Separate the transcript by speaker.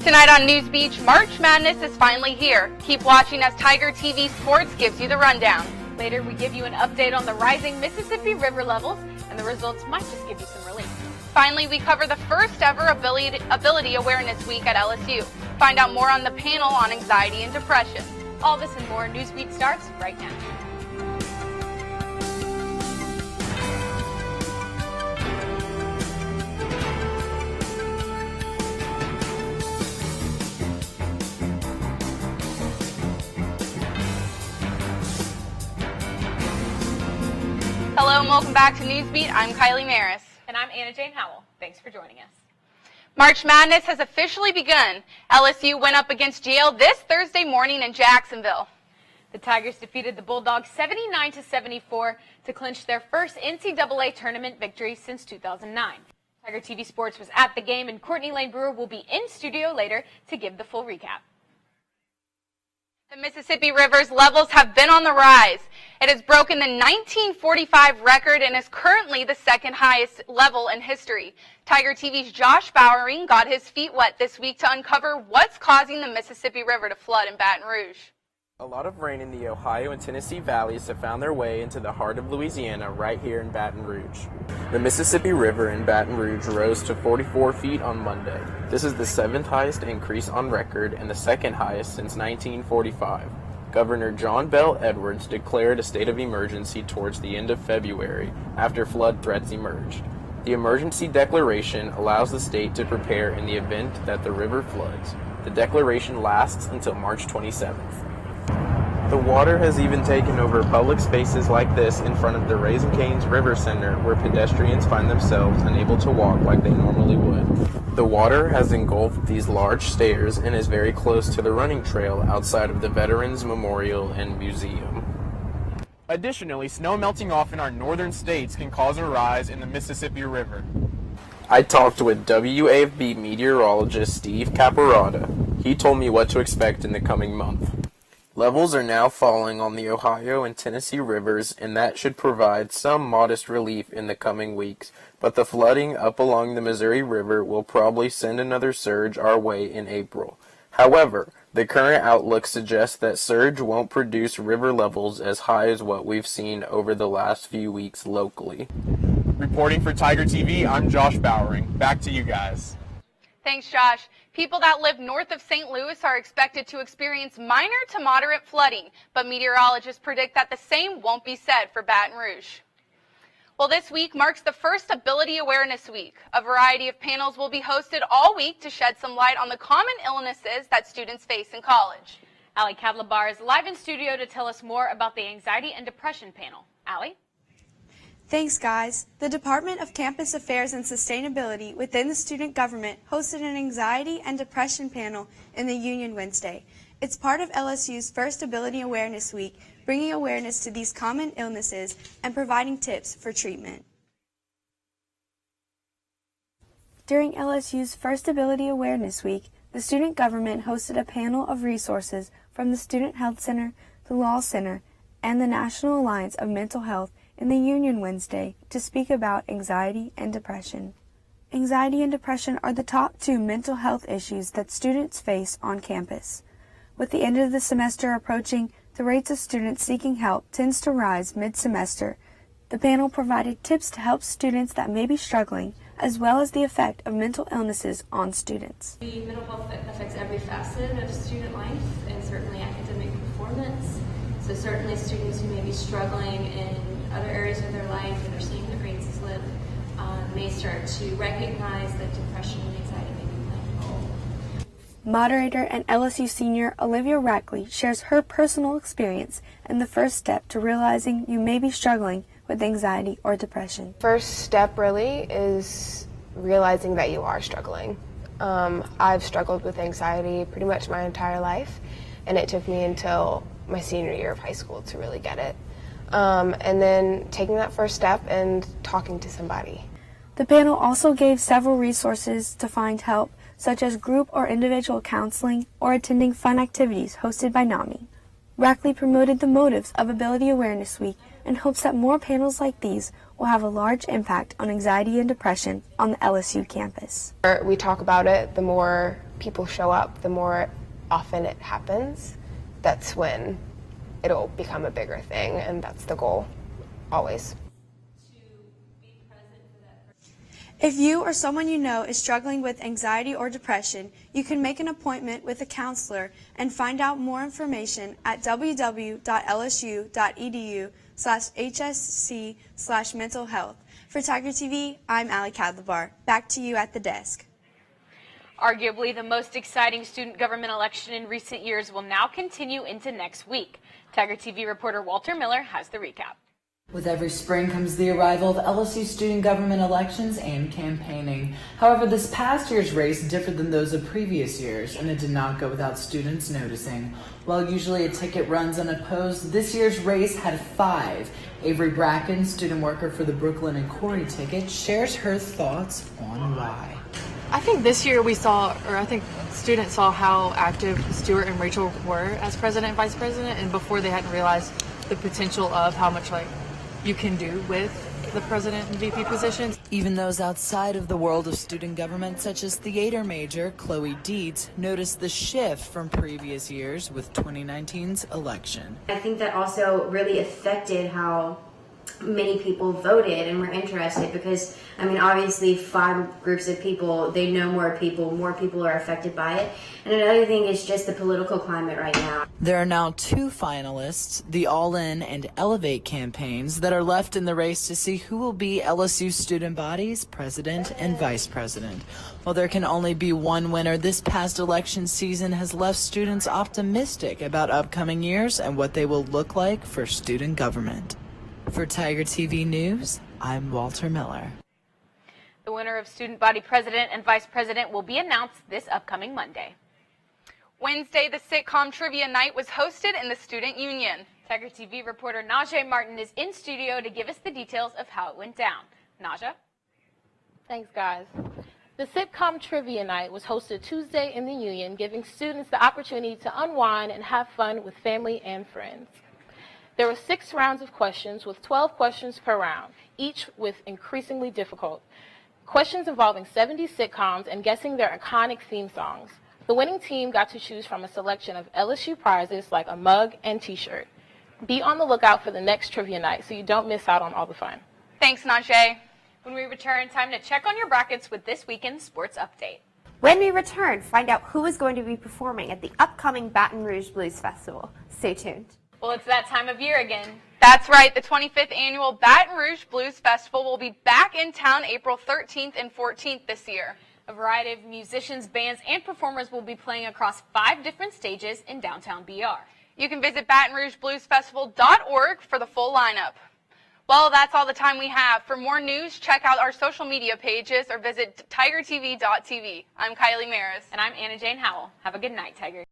Speaker 1: Tonight on News Beach, March Madness is finally here. Keep watching as Tiger TV Sports gives you the rundown.
Speaker 2: Later, we give you an update on the rising Mississippi River levels, and the results might just give you some relief.
Speaker 1: Finally, we cover the first ever Ability Awareness Week at LSU. Find out more on the panel on anxiety and depression.
Speaker 2: All this and more. News Beat starts right now.
Speaker 1: Hello and welcome back to Newsbeat. I'm Kylie Maris.
Speaker 2: And I'm Anna Jane Howell. Thanks for joining us.
Speaker 1: March Madness has officially begun. LSU went up against Yale this Thursday morning in Jacksonville.
Speaker 2: The Tigers defeated the Bulldogs 79-74 to clinch their first NCAA tournament victory since 2009. Tiger TV Sports was at the game, and Courtney Lane Brewer will be in studio later to give the full recap.
Speaker 1: The Mississippi River's levels have been on the rise. It has broken the 1945 record and is currently the second highest level in history. Tiger TV's Josh Bowering got his feet wet this week to uncover what's causing the Mississippi River to flood in Baton Rouge.
Speaker 3: A lot of rain in the Ohio and Tennessee valleys have found their way into the heart of Louisiana right here in Baton Rouge. The Mississippi River in Baton Rouge rose to 44 feet on Monday. This is the seventh highest increase on record and the second highest since 1945. Governor John Bell Edwards declared a state of emergency towards the end of February after flood threats emerged. The emergency declaration allows the state to prepare in the event that the river floods. The declaration lasts until March 27th. The water has even taken over public spaces like this in front of the Raising Cane's River Center, where pedestrians find themselves unable to walk like they normally would. The water has engulfed these large stairs and is very close to the running trail outside of the Veterans Memorial and Museum.
Speaker 4: Additionally, snow melting off in our northern states can cause a rise in the Mississippi River.
Speaker 3: I talked with WAFB meteorologist Steve Caparata. He told me what to expect in the coming month. Levels are now falling on the Ohio and Tennessee rivers, and that should provide some modest relief in the coming weeks, but the flooding up along the Missouri River will probably send another surge our way in April. However, the current outlook suggests that surge won't produce river levels as high as what we've seen over the last few weeks locally.
Speaker 4: Reporting for Tiger TV, I'm Josh Bowering. Back to you guys.
Speaker 1: Thanks, Josh. People that live north of St. Louis are expected to experience minor to moderate flooding, but meteorologists predict that the same won't be said for Baton Rouge. Well, this week marks the first Ability Awareness Week. A variety of panels will be hosted all week to shed some light on the common illnesses that students face in college.
Speaker 2: Allie Kavlabar is live in studio to tell us more about the Anxiety and Depression panel. Allie?
Speaker 5: Thanks, guys. The Department of Campus Affairs and Sustainability within the student government hosted an anxiety and depression panel in the Union Wednesday. It's part of LSU's first Ability Awareness Week, bringing awareness to these common illnesses and providing tips for treatment. During LSU's first Ability Awareness Week, the student government hosted a panel of resources from the Student Health Center, the Law Center, and the National Alliance of Mental Health in the Union Wednesday to speak about anxiety and depression. Anxiety and depression are the top two mental health issues that students face on campus. With the end of the semester approaching, the rates of students seeking help tends to rise mid-semester. The panel provided tips to help students that may be struggling, as well as the effect of mental illnesses on students.
Speaker 6: The mental health affects every facet of student life and certainly academic performance. So certainly students who may be struggling in other areas of their life and are seeing their grades slip may start to recognize that depression and anxiety may be playing a role.
Speaker 5: Moderator and LSU senior Olivia Rackley shares her personal experience and the first step to realizing you may be struggling with anxiety or depression.
Speaker 7: First step really is realizing that you are struggling. I've struggled with anxiety pretty much my entire life, and it took me until my senior year of high school to really get it. And then taking that first step and talking to somebody.
Speaker 5: The panel also gave several resources to find help, such as group or individual counseling or attending fun activities hosted by NAMI. Rackley promoted the motives of Ability Awareness Week and hopes that more panels like these will have a large impact on anxiety and depression on the LSU campus.
Speaker 7: We talk about it, the more people show up, the more often it happens, that's when it'll become a bigger thing, and that's the goal, always.
Speaker 5: If you or someone you know is struggling with anxiety or depression, you can make an appointment with a counselor and find out more information at www.lsu.edu/hsc/mental health. For Tiger TV, I'm Allie Cadlabar. Back to you at the desk.
Speaker 2: Arguably the most exciting student government election in recent years will now continue into next week. Tiger TV reporter Walter Miller has the recap.
Speaker 8: With every spring comes the arrival of LSU student government elections and campaigning. However, this past year's race differed than those of previous years, and it did not go without students noticing. While usually a ticket runs unopposed, this year's race had 5. Avery Bracken, student worker for the Brooklyn and Corey ticket, shares her thoughts on why.
Speaker 9: I think this year I think students saw how active Stuart and Rachel were as president and vice president, and before they hadn't realized the potential of how much you can do with the president and VP positions.
Speaker 8: Even those outside of the world of student government, such as theater major Chloe Dietz, noticed the shift from previous years with 2019's election.
Speaker 10: I think that also really affected how many people voted and were interested, because obviously 5 groups of people, they know more people are affected by it. And another thing is just the political climate right now.
Speaker 8: There are now 2 finalists, the All In and Elevate campaigns, that are left in the race to see who will be LSU student body's president and vice president. While there can only be one winner, this past election season has left students optimistic about upcoming years and what they will look like for student government. For Tiger TV News, I'm Walter Miller.
Speaker 2: The winner of student body president and vice president will be announced this upcoming Monday.
Speaker 1: Wednesday, the sitcom trivia night was hosted in the Student Union.
Speaker 2: Tiger TV reporter Najee Martin is in studio to give us the details of how it went down. Naja?
Speaker 11: Thanks, guys. The sitcom trivia night was hosted Tuesday in the Union, giving students the opportunity to unwind and have fun with family and friends. There were 6 rounds of questions with 12 questions per round, each with increasingly difficult questions involving 70 sitcoms and guessing their iconic theme songs. The winning team got to choose from a selection of LSU prizes like a mug and t-shirt. Be on the lookout for the next trivia night so you don't miss out on all the fun.
Speaker 1: Thanks, Najee.
Speaker 2: When we return, time to check on your brackets with this weekend's sports update.
Speaker 12: When we return, find out who is going to be performing at the upcoming Baton Rouge Blues Festival. Stay tuned.
Speaker 2: Well, it's that time of year again.
Speaker 1: That's right. The 25th annual Baton Rouge Blues Festival will be back in town April 13th and 14th this year.
Speaker 2: A variety of musicians, bands, and performers will be playing across 5 different stages in downtown BR.
Speaker 1: You can visit BatonRougeBluesFestival.org for the full lineup. Well, that's all the time we have. For more news, check out our social media pages or visit TigerTV.tv. I'm Kylie Maris.
Speaker 2: And I'm Anna Jane Howell. Have a good night, Tiger.